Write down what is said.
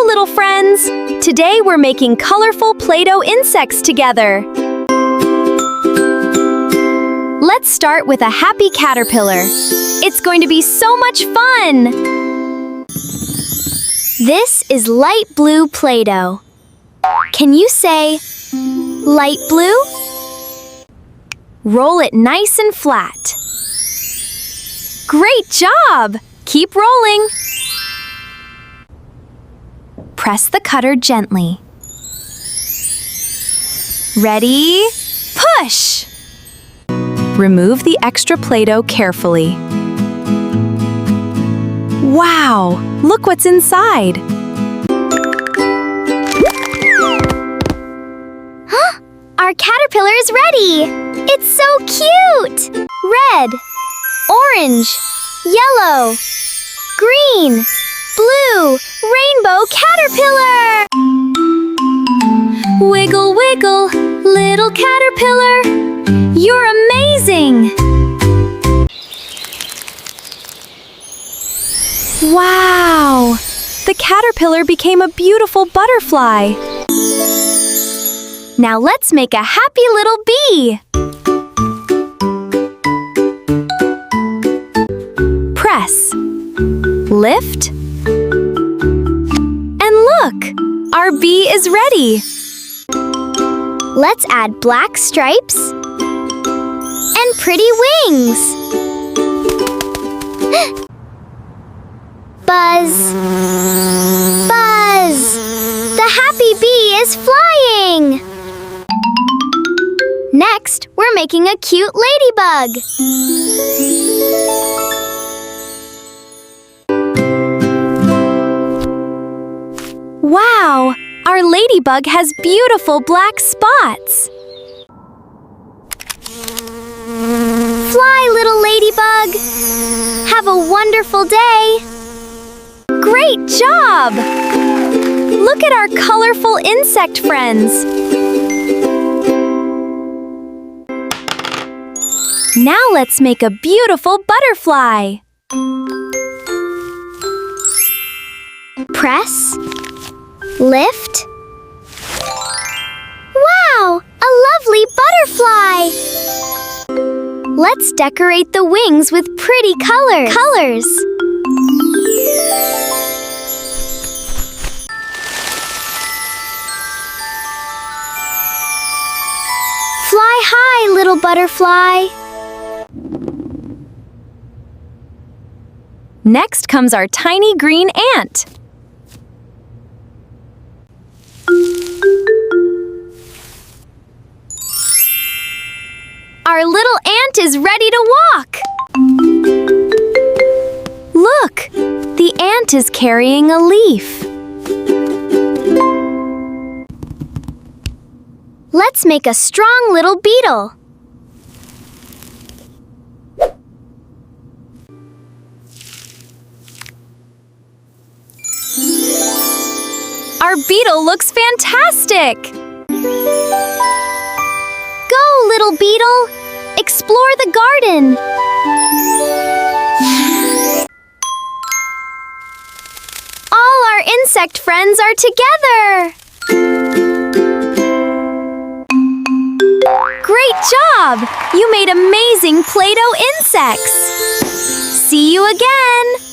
little friends! Today we're making colorful Play-Doh insects together. Let's start with a happy caterpillar. It's going to be so much fun! This is light blue Play-Doh. Can you say light blue? Roll it nice and flat. Great job! Keep rolling. Press the cutter gently. Ready? Push! Remove the extra Play-Doh carefully. Wow! Look what's inside! Huh? Our caterpillar is ready! It's so cute! Red, orange, yellow, green, blue, rainbow caterpillar! Wiggle, wiggle, little caterpillar! You're amazing! Wow! The caterpillar became a beautiful butterfly. Now let's make a happy little bee. Press. Lift. And look! Our bee is ready. Let's add black stripes and pretty wings. Buzz! Buzz! The happy bee is flying! Next, we're making a cute ladybug. Wow! Our ladybug has beautiful black spots. Fly, little ladybug! Have a wonderful day! Great job! Look at our colorful insect friends. Now let's make a beautiful butterfly. Press. Lift. Wow! A lovely butterfly! Let's decorate the wings with pretty colors. Fly high, little butterfly. Next comes our tiny green ant. Our little ant is ready to walk. Look, the ant is carrying a leaf. Let's make a strong little beetle. Our beetle looks fantastic! Go, little beetle! Explore the garden! All our insect friends are together! Great job! You made amazing Play-Doh insects! See you again!